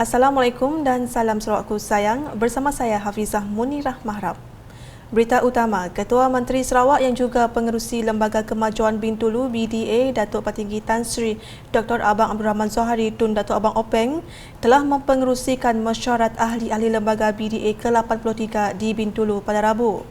Assalamualaikum dan salam Sarawakku sayang. Bersama saya Hafizah Munirah Mahrab. Berita utama, Ketua Menteri Sarawak yang juga pengerusi Lembaga Kemajuan Bintulu BDA Datuk Petinggi Tan Sri Dr. Abang Abdul Rahman Zohari Tun Datuk Abang Openg telah mempengerusikan mesyuarat ahli-ahli Lembaga BDA ke-83 di Bintulu pada Rabu.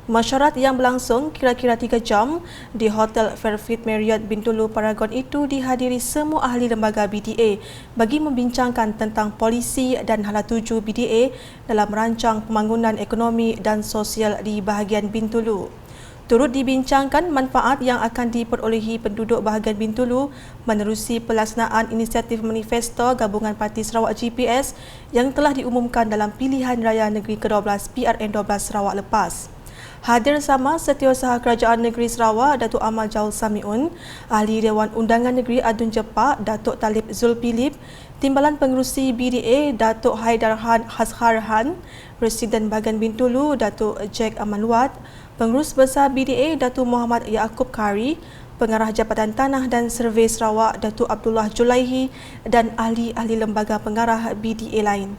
Mesyuarat yang berlangsung kira-kira 3 jam di Hotel Fairfield Marriott Bintulu Paragon itu dihadiri semua ahli lembaga BDA bagi membincangkan tentang polisi dan hala tuju BDA dalam merancang pembangunan ekonomi dan sosial di bahagian Bintulu. Turut dibincangkan manfaat yang akan diperolehi penduduk bahagian Bintulu menerusi pelaksanaan inisiatif manifesto Gabungan Parti Sarawak GPS yang telah diumumkan dalam pilihan raya negeri ke-12 PRN12 Sarawak lepas. Hadir sama Setiausaha Kerajaan Negeri Sarawak Datuk Amal Jaul Samiun, Ahli Dewan Undangan Negeri Adun Jepak Datuk Talib Zulpilip, Timbalan Pengerusi BDA Datuk Haidar Hazhar Han, Presiden Bahagian Bintulu Datuk Jack Amanwat, Pengurus Besar BDA Datuk Muhammad Yaakob Kari, Pengarah Jabatan Tanah dan Survey Sarawak Datuk Abdullah Julaihi dan ahli-ahli lembaga pengarah BDA lain.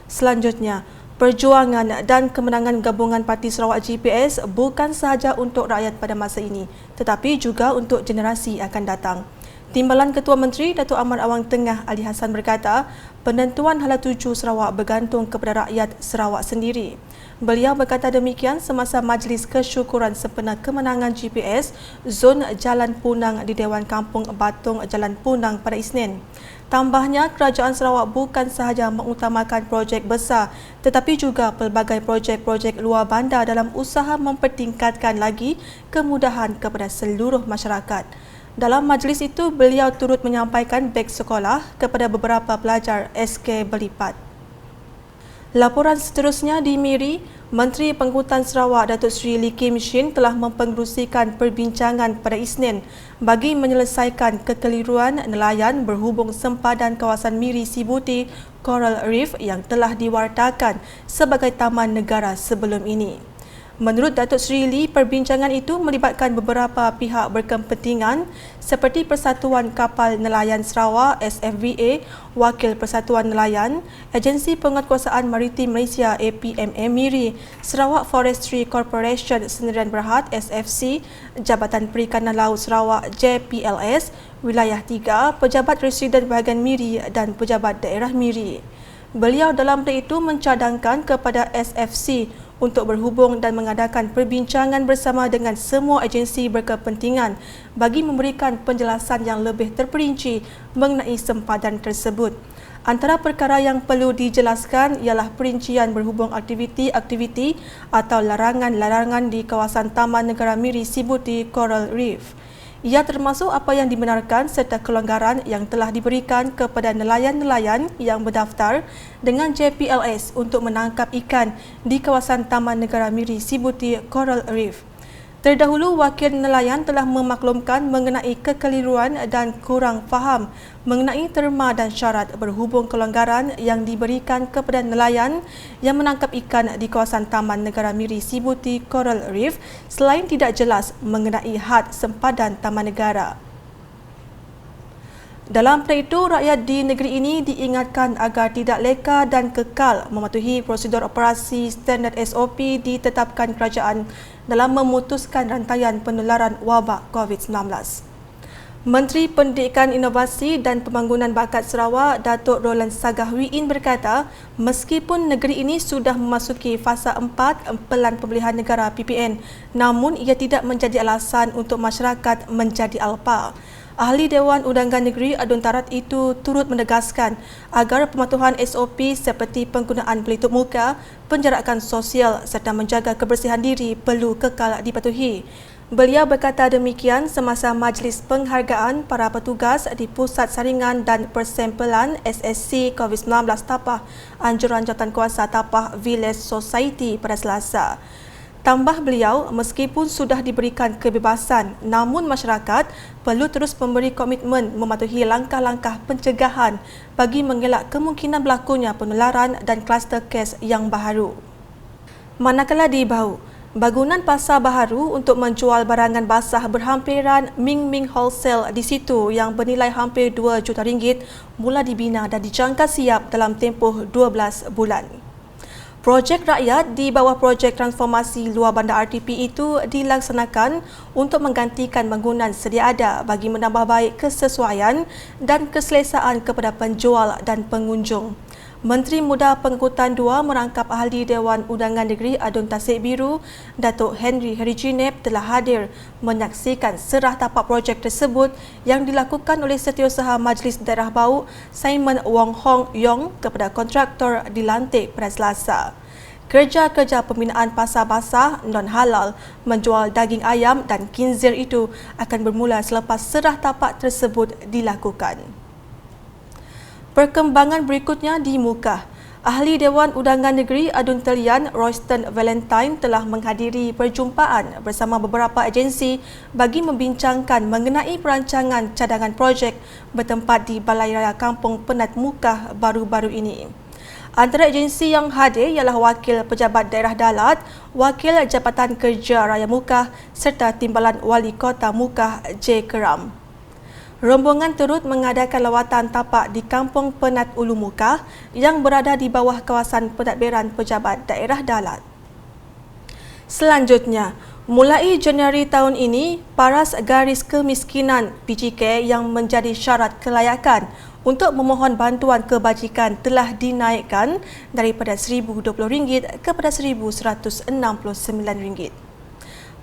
Selanjutnya, perjuangan dan kemenangan Gabungan Parti Sarawak GPS bukan sahaja untuk rakyat pada masa ini, tetapi juga untuk generasi akan datang. Timbalan Ketua Menteri Datuk Ahmad Awang Tengah Ali Hassan berkata, penentuan hala tuju Sarawak bergantung kepada rakyat Sarawak sendiri. Beliau berkata demikian semasa majlis kesyukuran sempena kemenangan GPS Zon Jalan Punang di Dewan Kampung Batung Jalan Punang pada Isnin. Tambahnya, kerajaan Sarawak bukan sahaja mengutamakan projek besar tetapi juga pelbagai projek-projek luar bandar dalam usaha mempertingkatkan lagi kemudahan kepada seluruh masyarakat. Dalam majlis itu, beliau turut menyampaikan beg sekolah kepada beberapa pelajar SK berlipat. Laporan seterusnya di Miri, Menteri Penghutan Sarawak Datuk Seri Lee Kim Shin telah mempengerusikan perbincangan pada Isnin bagi menyelesaikan kekeliruan nelayan berhubung sempadan kawasan Miri Sibuti Coral Reef yang telah diwartakan sebagai taman negara sebelum ini. Menurut Datuk Seri Lee, perbincangan itu melibatkan beberapa pihak berkepentingan seperti Persatuan Kapal Nelayan Sarawak SFVA, Wakil Persatuan Nelayan, Agensi Penguatkuasaan Maritim Malaysia APMA Miri, Sarawak Forestry Corporation Sendirian Berhad SFC, Jabatan Perikanan Laut Sarawak JPLS, Wilayah 3, Pejabat Residen Bahagian Miri dan Pejabat Daerah Miri. Beliau dalam hal itu mencadangkan kepada SFC untuk berhubung dan mengadakan perbincangan bersama dengan semua agensi berkepentingan bagi memberikan penjelasan yang lebih terperinci mengenai sempadan tersebut. Antara perkara yang perlu dijelaskan ialah perincian berhubung aktiviti-aktiviti atau larangan-larangan di kawasan Taman Negara Miri Sibuti Coral Reef. Ia termasuk apa yang dibenarkan serta kelonggaran yang telah diberikan kepada nelayan-nelayan yang berdaftar dengan JPLS untuk menangkap ikan di kawasan Taman Negara Miri Sibuti Coral Reef. Terdahulu, wakil nelayan telah memaklumkan mengenai kekeliruan dan kurang faham mengenai terma dan syarat berhubung kelonggaran yang diberikan kepada nelayan yang menangkap ikan di kawasan Taman Negara Miri Sibuti Coral Reef selain tidak jelas mengenai had sempadan taman negara. Dalam hal itu, rakyat di negeri ini diingatkan agar tidak leka dan kekal mematuhi prosedur operasi standard SOP ditetapkan kerajaan dalam memutuskan rantaian penularan wabak COVID-19. Menteri Pendidikan Inovasi dan Pembangunan Bakat Sarawak Datuk Roland Sagahwiin berkata, meskipun negeri ini sudah memasuki fasa 4 Pelan Pemilihan Negara PPN, namun ia tidak menjadi alasan untuk masyarakat menjadi alpa. Ahli Dewan Undangan Negeri Adun Tarat itu turut menegaskan agar pematuhan SOP seperti penggunaan pelitup muka, penjarakan sosial serta menjaga kebersihan diri perlu kekal dipatuhi. Beliau berkata demikian semasa majlis penghargaan para petugas di Pusat Saringan dan Persempelan SSC COVID-19 Tapah Anjuran Jawatankuasa Tapah Village Society pada Selasa. Tambah beliau, meskipun sudah diberikan kebebasan, namun masyarakat perlu terus memberi komitmen mematuhi langkah-langkah pencegahan bagi mengelak kemungkinan berlakunya penularan dan kluster kes yang baharu. Manakala di Bau, Bangunan pasar baharu untuk menjual barangan basah berhampiran Ming Ming Wholesale di situ yang bernilai hampir 2 juta ringgit mula dibina dan dijangka siap dalam tempoh 12 bulan. Projek rakyat di bawah projek transformasi luar bandar RTP itu dilaksanakan untuk menggantikan bangunan sedia ada bagi menambah baik kesesuaian dan keselesaan kepada penjual dan pengunjung. Menteri Muda Pengangkutan 2 merangkap Ahli Dewan Undangan Negeri Adun Tasik Biru, Datuk Henry Harijinep telah hadir menyaksikan serah tapak projek tersebut yang dilakukan oleh Setiausaha Majlis Daerah Bau Simon Wong Hong Yong kepada kontraktor dilantik pada Selasa. Kerja-kerja pembinaan pasar basah non-halal menjual daging ayam dan kinzir itu akan bermula selepas serah tapak tersebut dilakukan. Perkembangan berikutnya di Mukah. Ahli Dewan Undangan Negeri Adun Telian Royston Valentine telah menghadiri perjumpaan bersama beberapa agensi bagi membincangkan mengenai perancangan cadangan projek bertempat di Balai Raya Kampung Penat Mukah baru-baru ini. Antara agensi yang hadir ialah Wakil Pejabat Daerah Dalat, Wakil Jabatan Kerja Raya Mukah serta Timbalan Wali Kota Mukah J. Keram. Rombongan turut mengadakan lawatan tapak di Kampung Penat Ulu Mukah yang berada di bawah kawasan pentadbiran Pejabat Daerah Dalat. Selanjutnya, mulai Januari tahun ini, paras garis kemiskinan PGK yang menjadi syarat kelayakan untuk memohon bantuan kebajikan telah dinaikkan daripada RM1,020 kepada RM1,169.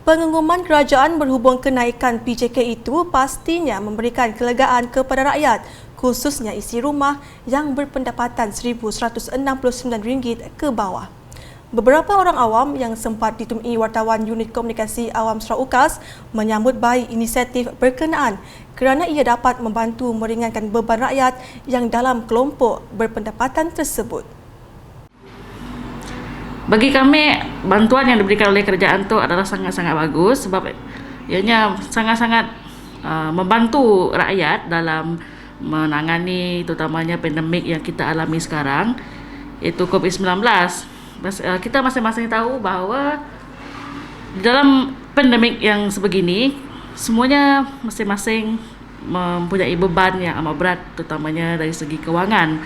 Pengumuman kerajaan berhubung kenaikan PJK itu pastinya memberikan kelegaan kepada rakyat, khususnya isi rumah yang berpendapatan RM1,169 ke bawah. Beberapa orang awam yang sempat ditemui wartawan unit komunikasi awam Sarawak UKAS menyambut baik inisiatif berkenaan kerana ia dapat membantu meringankan beban rakyat yang dalam kelompok berpendapatan tersebut. Bagi kami, bantuan yang diberikan oleh kerajaan itu adalah sangat-sangat bagus sebab ianya sangat-sangat membantu rakyat dalam menangani terutamanya pandemik yang kita alami sekarang, iaitu COVID-19. Kita masing-masing tahu bahawa dalam pandemik yang sebegini, semuanya masing-masing mempunyai beban yang amat berat terutamanya dari segi kewangan.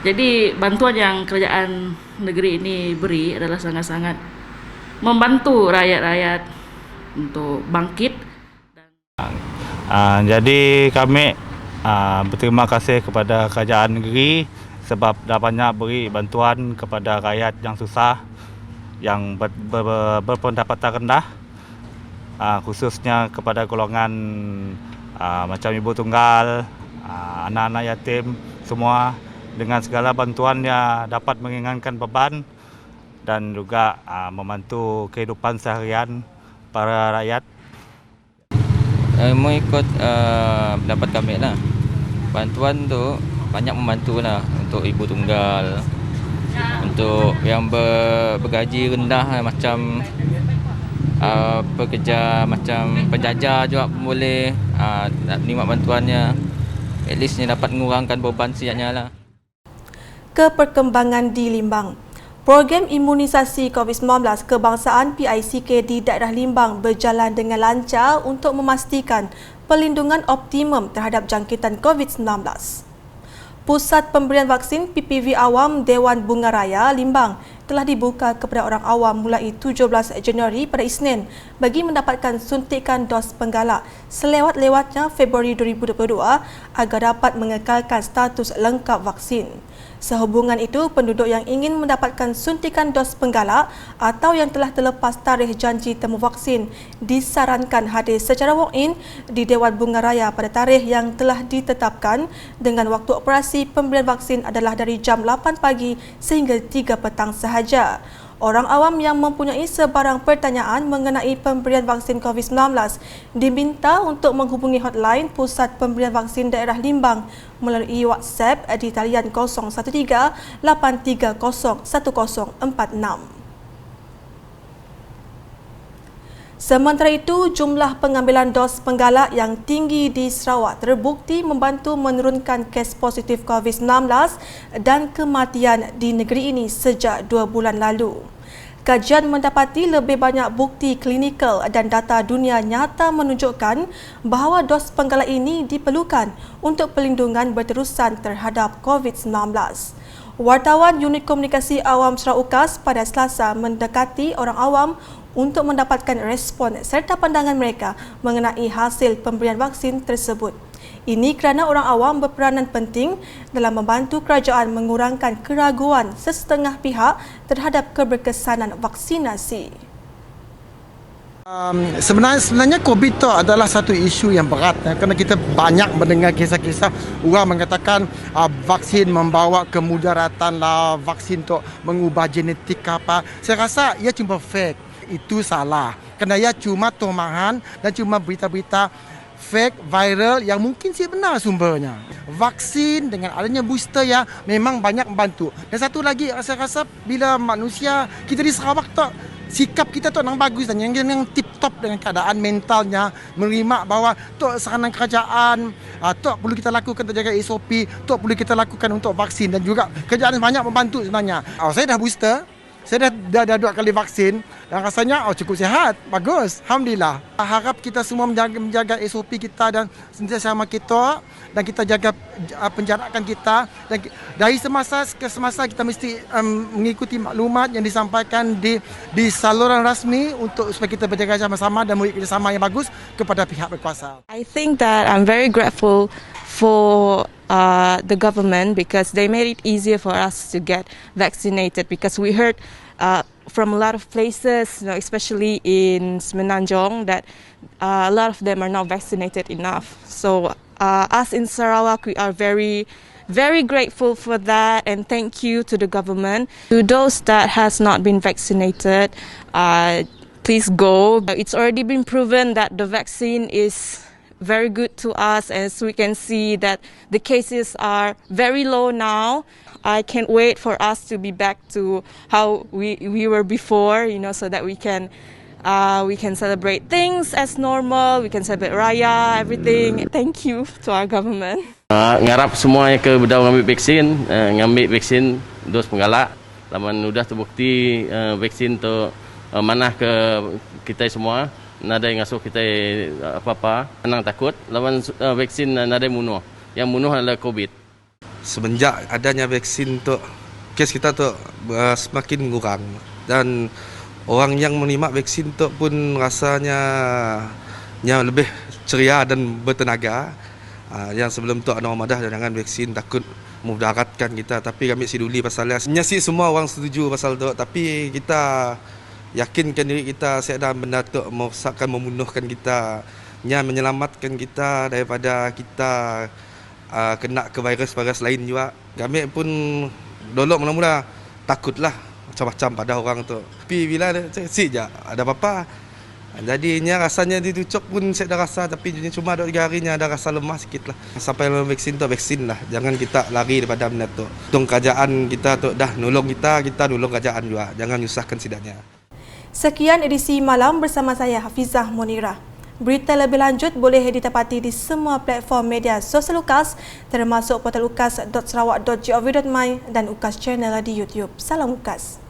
Jadi bantuan yang kerajaan negeri ini beri adalah sangat-sangat membantu rakyat-rakyat untuk bangkit. Jadi kami berterima kasih kepada kerajaan negeri sebab dah banyak beri bantuan kepada rakyat yang susah, yang berpendapatan rendah, khususnya kepada golongan macam ibu tunggal, anak-anak yatim, semua. Dengan segala bantuannya dapat meringankan beban dan juga membantu kehidupan seharian para rakyat. Mengikut pendapat kami lah, bantuan tu banyak membantu lah untuk ibu tunggal, untuk yang bergaji rendah macam pekerja macam penjaja juga boleh nikmat bantuannya. At least ni dapat mengurangkan beban sihatnya lah. Keperkembangan di Limbang. Program imunisasi COVID-19 kebangsaan PICK di daerah Limbang berjalan dengan lancar untuk memastikan perlindungan optimum terhadap jangkitan COVID-19. Pusat Pemberian Vaksin PPV Awam Dewan Bunga Raya Limbang telah dibuka kepada orang awam mulai 17 Januari pada Isnin bagi mendapatkan suntikan dos penggalak selewat-lewatnya Februari 2022 agar dapat mengekalkan status lengkap vaksin. Sehubungan itu, penduduk yang ingin mendapatkan suntikan dos penggalak atau yang telah terlepas tarikh janji temu vaksin disarankan hadir secara walk-in di Dewan Bunga Raya pada tarikh yang telah ditetapkan dengan waktu operasi pemberian vaksin adalah dari jam 8 pagi sehingga 3 petang sahaja. Orang awam yang mempunyai sebarang pertanyaan mengenai pemberian vaksin COVID-19 diminta untuk menghubungi hotline Pusat Pemberian Vaksin Daerah Limbang melalui WhatsApp di talian 013 830 1046. Sementara itu, jumlah pengambilan dos penggalak yang tinggi di Sarawak terbukti membantu menurunkan kes positif COVID-19 dan kematian di negeri ini sejak 2 bulan lalu. Kajian mendapati lebih banyak bukti klinikal dan data dunia nyata menunjukkan bahawa dos penggalak ini diperlukan untuk pelindungan berterusan terhadap COVID-19. Wartawan Unit Komunikasi Awam Sarawak UKAS pada Selasa mendekati orang awam untuk mendapatkan respon serta pandangan mereka mengenai hasil pemberian vaksin tersebut. Ini kerana orang awam berperanan penting dalam membantu kerajaan mengurangkan keraguan sesetengah pihak terhadap keberkesanan vaksinasi. Sebenarnya COVID itu adalah satu isu yang berat kerana kita banyak mendengar kisah-kisah orang mengatakan vaksin membawa kemudaratan lah, vaksin untuk mengubah genetik apa. Saya rasa ia cuma fake. Itu salah. Kerana ia cuma tomahan dan cuma berita-berita fake, viral yang mungkin sih benar sumbernya. Vaksin dengan adanya booster ya memang banyak membantu. Dan satu lagi saya rasa bila manusia kita di Sarawak tu sikap kita tu yang bagus dan yang tip-top dengan keadaan mentalnya menerima bahawa tu saranan kerajaan, tu perlu kita lakukan untuk jaga SOP, tu perlu kita lakukan untuk vaksin dan juga kerajaan banyak membantu sebenarnya. Saya dah booster. Saya dah 2 kali vaksin dan rasanya cukup sihat. Bagus. Alhamdulillah. Harap kita semua menjaga SOP kita dan sentiasa sama kita dan kita jaga penjarakan kita. Dan dari semasa ke semasa kita mesti mengikuti maklumat yang disampaikan di saluran rasmi untuk supaya kita berjaga sama-sama dan memberi kerjasama yang bagus kepada pihak berkuasa. I think that I'm very grateful for the government because they made it easier for us to get vaccinated because we heard from a lot of places, especially in Semenanjung, that a lot of them are not vaccinated enough. So us in Sarawak, we are very grateful for that and thank you to the government. To those that has not been vaccinated, please go. It's already been proven that the vaccine is very good to us, as we can see that the cases are very low now. I can't wait for us to be back to how we were before, so that we can celebrate things as normal, we can celebrate Raya, everything. Thank you to our government. Ngarap semua yang ke berdau ngambil vaksin dos penggalak. Laman sudah terbukti vaksin tu manah ke kita semua. Nada yang ngasuh kita apa-apa, senang takut. Lawan vaksin nada yang bunuh. Yang bunuh adalah COVID. Semenjak adanya vaksin tu, kes kita tu semakin mengurang. Dan orang yang menerima vaksin tu pun rasanya lebih ceria dan bertenaga. Yang sebelum tu orang madah dengan vaksin takut memudaratkan kita. Tapi kami siduli pasalnya. Nyasi semua orang setuju pasal tu. Tapi kita yakinkan diri kita seada benda tu merosakkan, membunuhkan kita, menyelamatkan kita daripada kita kena ke virus lain juga. Kami pun dulu mula-mula takutlah macam-macam pada orang tu. Tapi bila sik je ada apa-apa. Jadinya rasanya ditucuk pun saya dah rasa, tapi cuma 2 harinya ada rasa lemah sikit lah. Sampai vaksin tu vaksin lah. Jangan kita lari daripada benda tu. Tung kerajaan kita tu dah nolong kita nolong kerajaan juga. Jangan nyusahkan sidaknya. Sekian edisi malam bersama saya Hafizah Munirah. Berita lebih lanjut boleh ditapati di semua platform media sosial UKAS termasuk portal ukas.sarawak.gov.my dan UKAS Channel di YouTube. Salam UKAS.